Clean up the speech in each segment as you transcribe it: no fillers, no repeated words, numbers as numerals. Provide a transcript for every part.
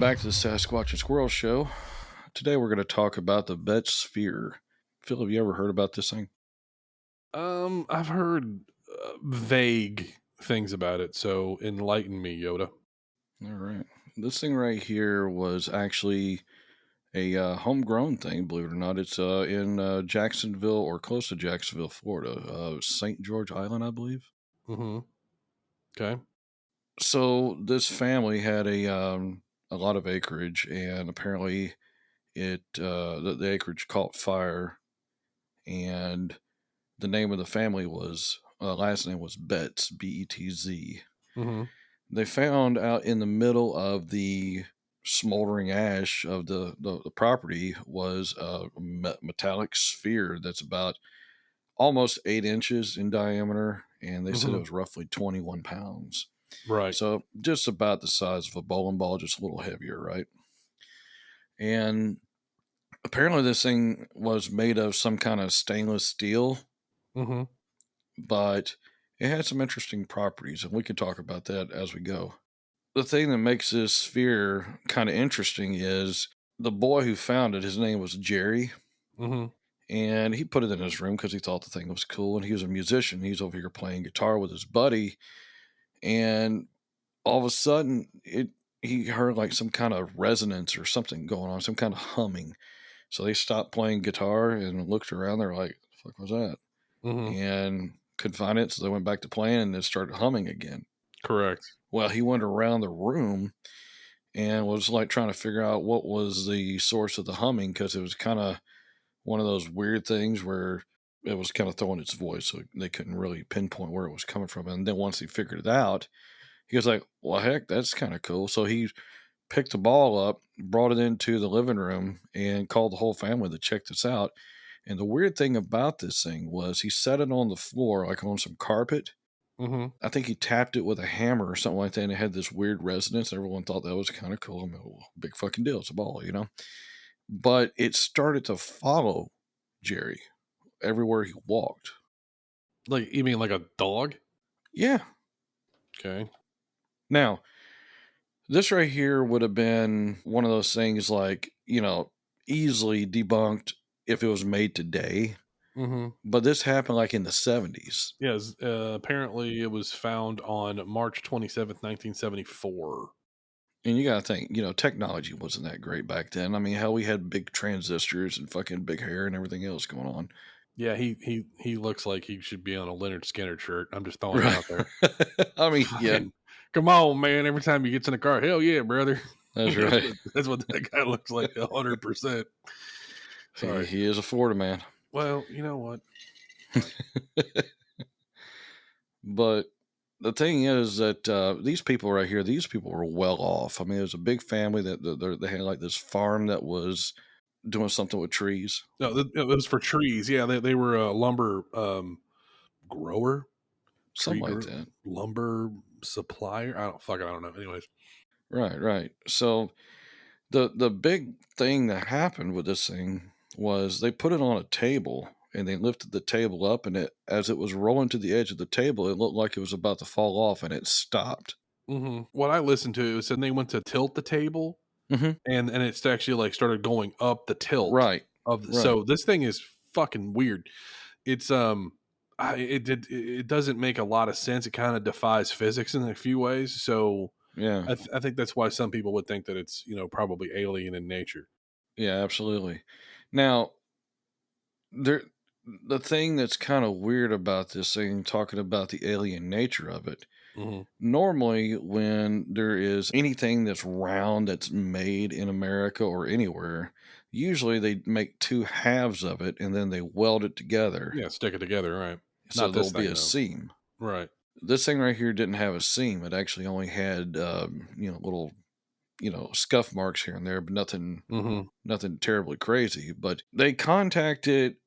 back to the Sasquatch and Squirrel Show. Today we're going to talk about the Betz sphere. Phil, have you ever heard about this thing? I've heard vague things about it, so enlighten me, Yoda. All right. This thing right here was actually a homegrown thing, believe it or not. It's in Jacksonville or close to Jacksonville, Florida. St. George Island, I believe. Mm-hmm. Okay. So this family had a lot of acreage, and apparently the acreage caught fire, and the name of the family was last name was Betz, Betz. Mm-hmm. They found out in the middle of the smoldering ash of the property was a metallic sphere that's about almost 8 inches in diameter, and they said it Mm-hmm. was roughly 21 pounds. Right. So just about the size of a bowling ball, just a little heavier, right? And apparently this thing was made of some kind of stainless steel, Mm-hmm. but it had some interesting properties, and we can talk about that as we go. The thing that makes this sphere kind of interesting is the boy who found it, his name was Jerry, Mm-hmm. and he put it in his room because he thought the thing was cool, and he was a musician. He's over here playing guitar with his buddy, and all of a sudden, he heard like some kind of resonance or something going on, some kind of humming. So they stopped playing guitar and looked around. They're like, "The fuck was that?" Mm-hmm. And couldn't find it, so they went back to playing, and it started humming again. Correct. Well, he went around the room and was like trying to figure out what was the source of the humming, because it was kind of one of those weird things where it was kind of throwing its voice, so they couldn't really pinpoint where it was coming from. And then once he figured it out, he was like, "Well, heck, that's kind of cool." So he picked the ball up, brought it into the living room, and called the whole family to check this out. And the weird thing about this thing was he set it on the floor, like on some carpet. Mm-hmm. I think he tapped it with a hammer or something like that, and it had this weird resonance. Everyone thought that was kind of cool. I mean, well, big fucking deal. It's a ball. But it started to follow Jerry everywhere he walked. Like, you mean like a dog? Yeah. Okay. Now, this right here would have been one of those things like, easily debunked if it was made today. Mm-hmm. But this happened like in the 70s. Yes. Apparently, it was found on March 27th, 1974. And you got to think, technology wasn't that great back then. I mean, hell, we had big transistors and fucking big hair and everything else going on. Yeah, he looks like he should be on a Leonard Skinner shirt. I'm just throwing it Right. out there. I mean, yeah, Fucking, come on, man! Every time he gets in the car, hell yeah, brother. that's that's, right. what, that's what that guy looks like, 100%. He, Sorry. he is a Florida man. Well, you know what? But the thing is that these people right here, these people were well off. I mean, it was a big family that they had like this farm that was doing something with trees, No, it was for trees. Yeah, they were a lumber grower, something like that. lumber supplier. I don't know. Anyways. Right, right. So the big thing that happened with this thing was they put it on a table and they lifted the table up, and as it was rolling to the edge of the table, it looked like it was about to fall off, and it stopped. Mm-hmm. What I listened to, it said they went to tilt the table, Hmm. and it's actually like started going up the tilt Right, of. right. So this thing is fucking weird. It's it doesn't make a lot of sense. It kind of defies physics in a few ways. So Yeah, I think that's why some people would think that it's probably alien in nature. yeah, absolutely. Now, there, the thing that's kind of weird about this thing, talking about the alien nature of it, Hmm. normally when there is anything that's round that's made in America or anywhere, usually they make two halves of it and then they weld it together. Yeah, stick it together, right? So Not there'll this be thing a though, seam. right? This thing right here didn't have a seam. It actually only had, little, scuff marks here and there, but Hmm. nothing terribly crazy. But they contacted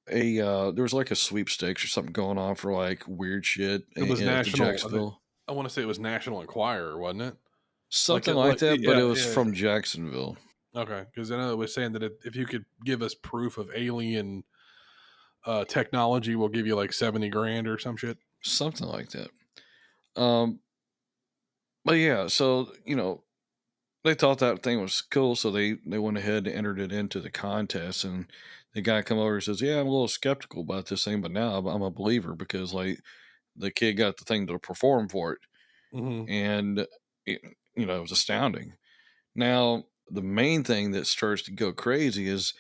there was like a sweepstakes or something going on for like weird shit It was at the national. Jacksonville, I want to say it was National Enquirer, wasn't it? something like that, but it Yeah, was yeah. from Jacksonville, Okay, because I know it was saying that if you could give us proof of alien technology, we'll give you like 70 grand or some shit. something like that. Um, but yeah, so they thought that thing was cool, so they went ahead and entered it into the contest. And the guy come over and says, "Yeah, I'm a little skeptical about this thing, but now I'm a believer because like the kid got the thing to perform for it." Mhm. And it, it was astounding. Now, the main thing that starts to go crazy is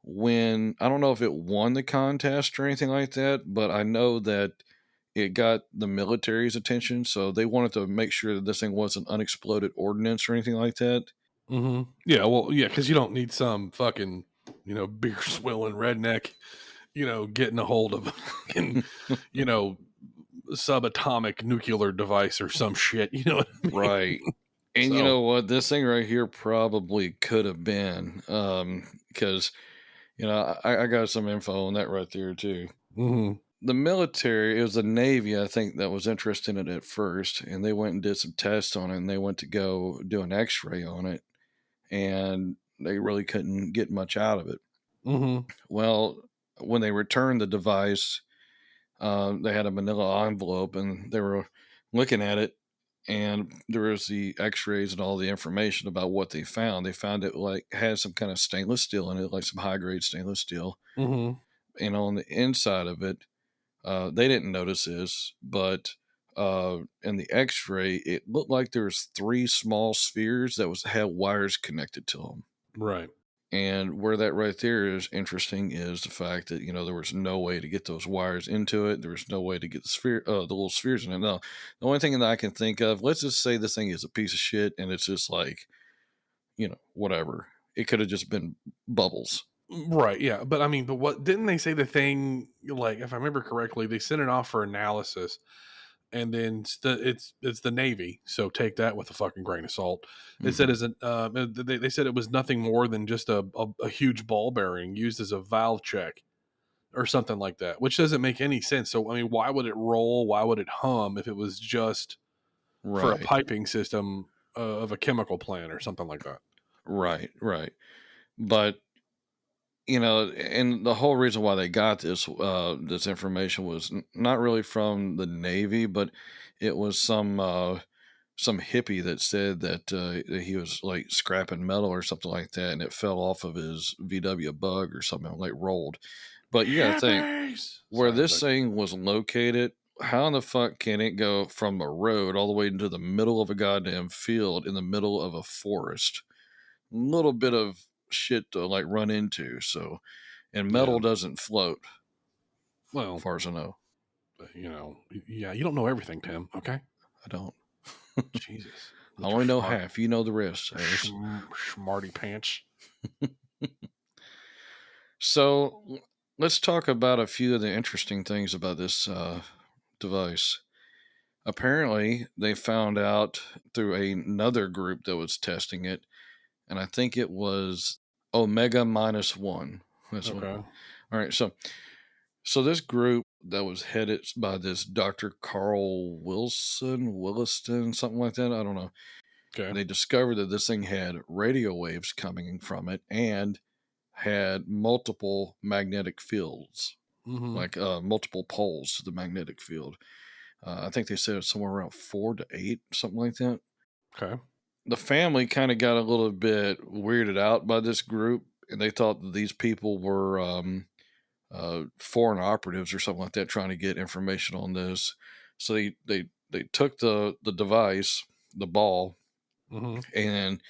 when I don't know if it won the contest or anything like that, but I know that it got the military's attention, so they wanted to make sure that this thing wasn't unexploded ordnance or anything like that. Mhm. Yeah, well, yeah, because you don't need some fucking, beer swilling redneck, getting a hold of a fucking, you know, subatomic nuclear device or some shit, you know what I mean? Right. And you So know what? This thing right here probably could have been, because I got some info on that right there too. mhm, The military, it was the Navy, I think, that was interested in it at first, and they went and did some tests on it, and they went to go do an X-ray on it, and they really couldn't get much out of it. mhm, Well, when they returned the device, they had a manila envelope, and they were looking at it, and there was the X-rays and all the information about what they found. They found it like had some kind of stainless steel in it, like some high grade stainless steel, mhm. and on the inside of it, they didn't notice this, but in the X-ray, it looked like there was three small spheres that was had wires connected to them. Right. And where that right there is interesting is the fact that there was no way to get those wires into it. There was no way to get the little spheres in it. Now, the only thing that I can think of, let's just say this thing is a piece of shit, and it's just like whatever. It could have just been bubbles. Right, yeah, but I mean, but what didn't they say the thing, like, if I remember correctly, they sent it off for analysis, and then it's the Navy, so take that with a fucking grain of salt. It said Hmm. as an they said it was nothing more than just a huge ball bearing used as a valve check or something like that, which doesn't make any sense. So I mean, why would it roll? Why would it hum if it was just for a Right, piping system of a chemical plant or something like that? right, right. But and the whole reason why they got this information was not really from the Navy, but it was some hippie that said that he was like scrapping metal or something like that, and it fell off of his VW Bug or something, like rolled. But you got to think Hippies. where Sorry, this thing was located. How in the fuck can it go from a road all the way into the middle of a goddamn field in the middle of a forest? Little bit of shit to like run into. So, and yeah. metal doesn't float, Well, far as I know. yeah, you don't know everything, Tim. Okay, I don't. Jesus, I Mister only know Smart, half. You know the rest, Harris. Smarty Pants. So let's talk about a few of the interesting things about this device. Apparently, they found out through another group that was testing it, and I think it was Omega minus one. That's what. Okay, All right, so this group that was headed by this Dr. Carl Williston, something like that. I don't know. okay. They discovered that this thing had radio waves coming from it and had multiple magnetic fields, Mm-hmm. like multiple poles to the magnetic field. I think they said it's somewhere around 4 to 8, something like that. Okay. The family kind of got a little bit weirded out by this group, and they thought that these people were foreign operatives or something like that trying to get information on this. So they took the device, the ball, Mm-hmm. and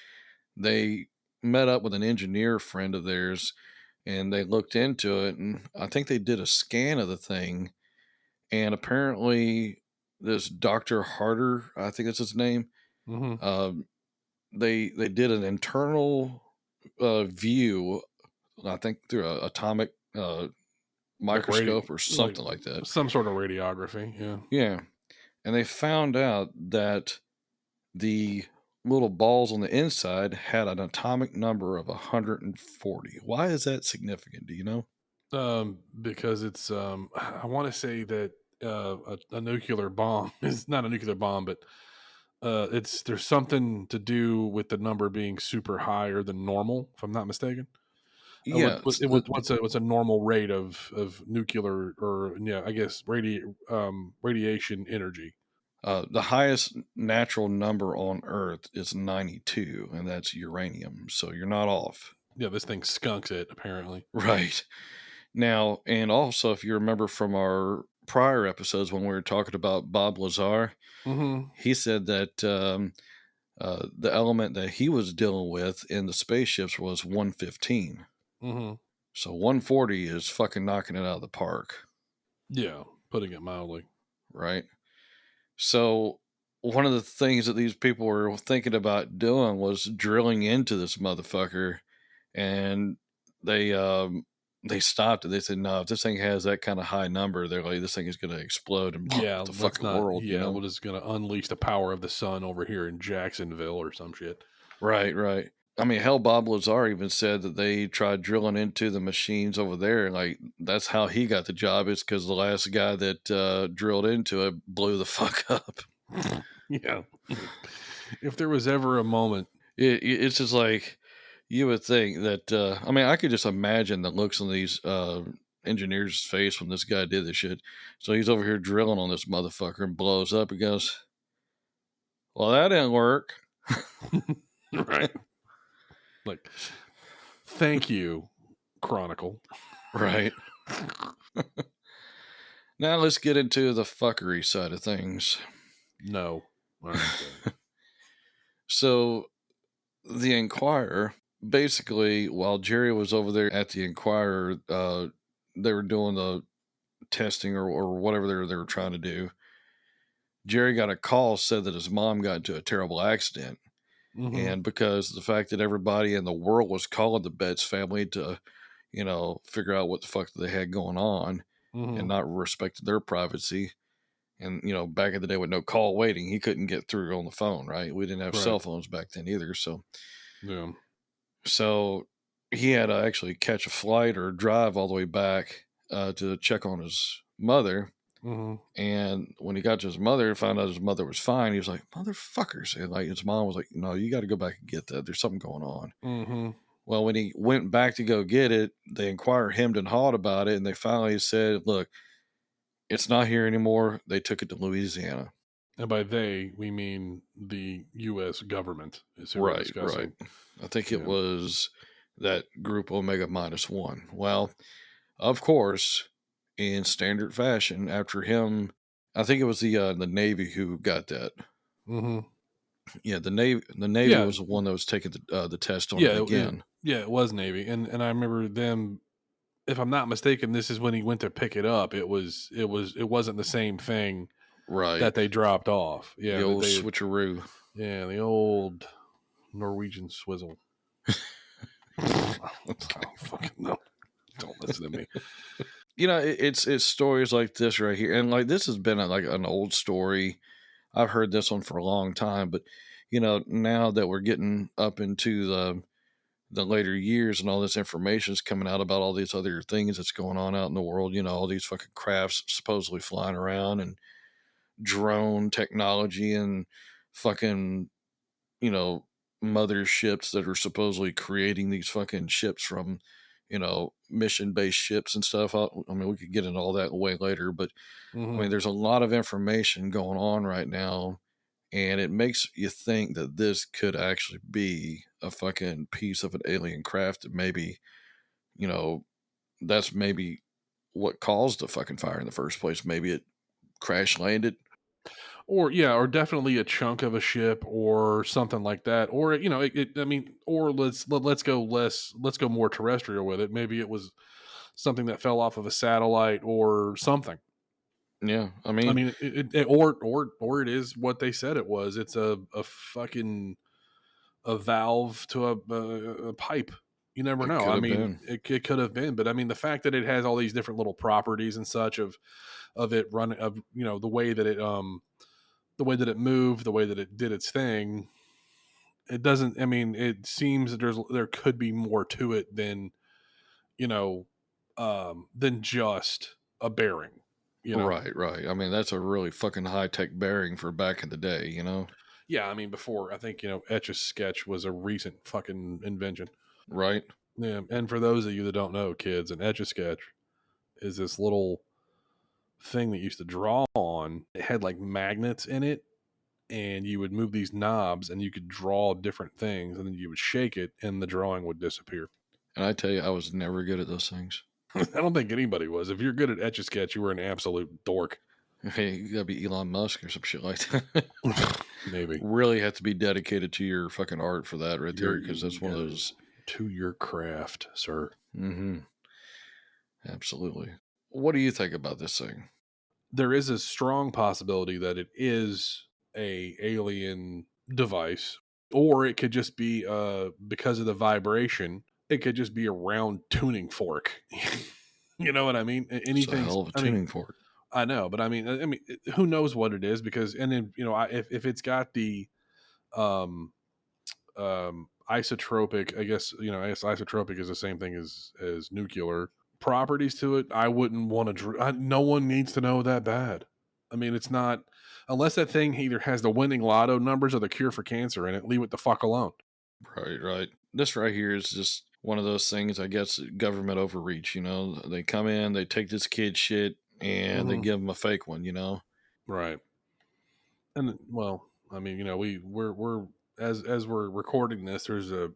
they met up with an engineer friend of theirs, and they looked into it, and I think they did a scan of the thing, and apparently this Dr. Harder, I think that's his name, Mm-hmm. um, they did an internal view, I think through a atomic Like radio, microscope or like something like that. some sort of radiography. Yeah. Yeah, and they found out that the little balls on the inside had an atomic number of 140. Why is that significant? Do you know? Because it's I want to say that a nuclear bomb is not a nuclear bomb, but it's there's something to do with the number being super higher than normal, if I'm not mistaken. Yes. What's a normal rate of nuclear or yeah, I guess radiation energy? The highest natural number on Earth is 92, and that's uranium. So you're not off. Yeah, this thing skunks it apparently. Right. Now, and also, if you remember from our prior episodes when we were talking about Bob Lazar, Mm-hmm. he said that the element that he was dealing with in the spaceships was 115. Mm-hmm. So 140 is fucking knocking it out of the park, Yeah, putting it mildly. right? So one of the things that these people were thinking about doing was drilling into this motherfucker, and they they stopped it. They said, "No, if this thing has that kind of high number, they're like, this thing is going to explode and blow up Yeah, the let's fucking not. world," you Yeah, know? we're just gonna unleash the power of the sun over here in Jacksonville or some shit. Right, right. I mean, hell, Bob Lazar even said that they tried drilling into the machines over there. Like, that's how he got the job, is because the last guy that drilled into it blew the fuck up. Yeah. If there was ever a moment, It's just like you would think that. I mean, I could just imagine the looks on these engineers' face when this guy did this shit. So he's over here drilling on this motherfucker and blows up. He goes, "Well, that didn't work." right? Like, thank you, Chronicle. Right. Now let's get into the fuckery side of things. No. All right. Good. So the Inquirer, basically, while Jerry was over there at the Inquirer, they were doing the testing or whatever they were trying to do. Jerry got a call, said that his mom got into a terrible accident. Mm-hmm. And because of the fact that everybody in the world was calling the Betz family to, figure out what the fuck they had going on and Mm-hmm. not respected their privacy. And, back in the day with no call waiting, he couldn't get through on the phone, right? We didn't have Right. cell phones back then either. Yeah. So he had to actually catch a flight or drive all the way back to check on his mother. Mm-hmm. And when he got to his mother, found out his mother was fine. He was like, "Motherfuckers!" And like his mom was like, "No, you got to go back and get that. There's something going on." Mm-hmm. Well, when he went back to go get it, the Inquirer hemmed and hawed about it, and they finally said, "Look, it's not here anymore." They took it to Louisiana. And by they, we mean the U.S. government is who we're Right, right. discussing. I think it Yeah. was that group Omega -1. Well, of course, in standard fashion, after him, I think it was the Navy who got that. Mm-hmm. Yeah, the Navy Yeah. was the one that was taking the test on it Yeah. again. Yeah. It was Navy, and I remember them. If I'm not mistaken, this is when he went to pick it up. It wasn't the same thing Right. that they dropped off. The Yeah, that old they switcheroo. yeah, the old Norwegian swizzle. I don't fucking know. Don't listen to me. It's stories like this right here, and like this has been like an old story. I've heard this one for a long time, but now that we're getting up into the later years and all this information is coming out about all these other things that's going on out in the world, all these fucking crafts supposedly flying around and drone technology and fucking, you know, motherships that are supposedly creating these fucking ships from, mission based ships and stuff. I mean, we could get into all that way later, but I Hmm. mean, there's a lot of information going on right now, and it makes you think that this could actually be a fucking piece of an alien craft that maybe, you know, that's maybe what caused the fucking fire in the first place. Maybe it crash landed. Or yeah, or definitely a chunk of a ship or something like that. Or I mean, or let's go let's go more terrestrial with it. Maybe it was something that fell off of a satellite or something. Yeah, I I mean, mean, or it is what they said it was. It's a fucking a valve to a pipe. You never it know. could I have mean, been. it could have been, but I mean, the fact that it has all these different little properties and such of it running of the way that it moved, the way that it did its thing. It doesn't. I mean, it seems that there could be more to it you know than just a bearing. You know. Right, right. I mean, that's a really fucking high tech bearing for back in the day. Yeah, I mean, before I think Etch a Sketch was a recent fucking invention. Right? Yeah, and for those of you that don't know, kids, an Etch a Sketch is this little thing that used to draw on. It had like magnets in it, and you would move these knobs and you could draw different things, and then you would shake it and the drawing would disappear. And I tell you, I was never good at those things. I don't think anybody was. If you're good at Etch-a-Sketch, you were an absolute dork. Hey, you gotta be Elon Musk or some shit like that. Maybe. Really have to be dedicated to your fucking art for that right there, You're because that's one of those. to your craft, sir. Mm-hmm. Absolutely. What do you think about this thing? There is a strong possibility that it is a alien device, or it could just be because of the vibration, it could just be a round tuning fork. You know what I mean? It's a Anything. hell of a I mean, tuning fork. I know, but I mean, who knows what it is? Because, and then if it's got the um isotropic, I guess isotropic is the same thing as nuclear properties to it. I wouldn't want to. No one needs to know that bad. I mean, it's not unless that thing either has the winning lotto numbers or the cure for cancer in it. Leave it the fuck alone. Right. This right here is just one of those things, I guess, government overreach. They come in, they take this kid shit, and they give him a fake one. Right. And well, I mean, we're as we're recording this, there's a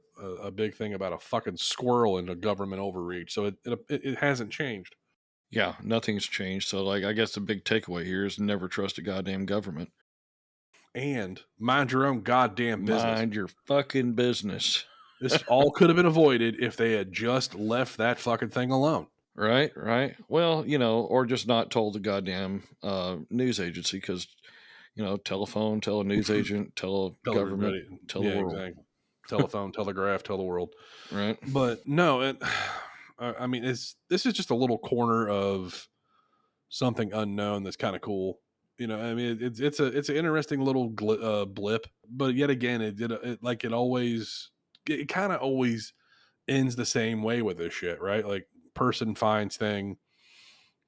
big thing about a fucking squirrel in a government overreach. So it hasn't changed. Yeah, nothing's changed. So, like, I guess the big takeaway here is never trust a goddamn government. And mind your own goddamn business. Mind your fucking business. This all could have been avoided if they had just left that fucking thing alone. Right. Well, or just not told the goddamn news agency, because, telephone, tell a news agent, tell government, everybody. tell the world. Exactly. Telephone, telegraph, tell the world. Right. But no, I mean, this is just a little corner of something unknown that's kind of cool. I mean, it's an interesting little blip, but yet again, it kind of always ends the same way with this shit, right? Like, person finds thing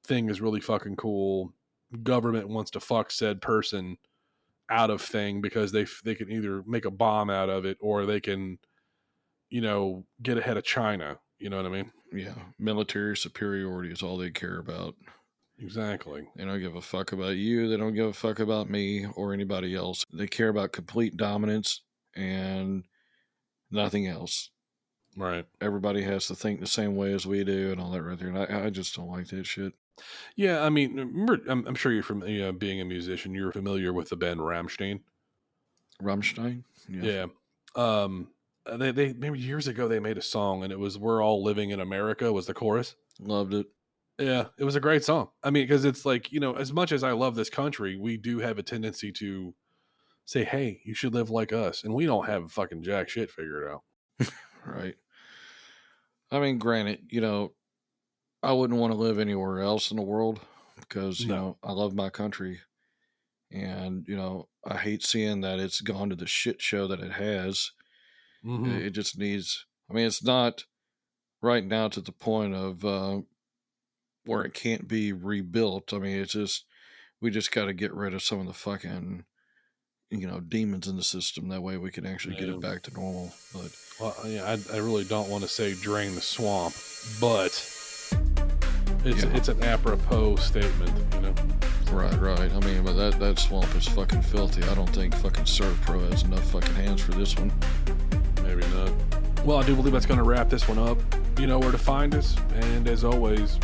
is really fucking cool. Government wants to fuck said person out of thing because they can either make a bomb out of it, or they can, get ahead of China. You know what I mean? Yeah. Military superiority is all they care about. Exactly. They don't give a fuck about you. They don't give a fuck about me or anybody else. They care about complete dominance and nothing else. Right. Everybody has to think the same way as we do and all that right there. And I just don't like that shit. Yeah, I mean, remember, I'm sure you're from being a musician, you're familiar with the band Rammstein. Rammstein? Yeah. They maybe years ago they made a song, and it was "We're All Living in America" was the chorus. Loved it. Yeah, it was a great song. I mean, because it's like, as much as I love this country, we do have a tendency to say, "Hey, you should live like us," and we don't have fucking jack shit figured out. Right. I mean, granted, I wouldn't want to live anywhere else in the world because, I love my country, and, I hate seeing that it's gone to the shit show that it has. Mm-hmm. It just needs, I mean, it's not right now to the point of where it can't be rebuilt. I mean, it's just, we just got to get rid of some of the fucking, demons in the system. That way we can actually get it back to normal. But, well, yeah, I really don't want to say drain the swamp, but it's an apropos statement, Right. I mean, but that swamp is fucking filthy. I don't think fucking Servpro has enough fucking hands for this one. Maybe not. Well, I do believe that's going to wrap this one up. You know where to find us, and as always,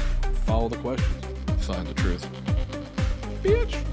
follow the questions. Find the truth. Bitch.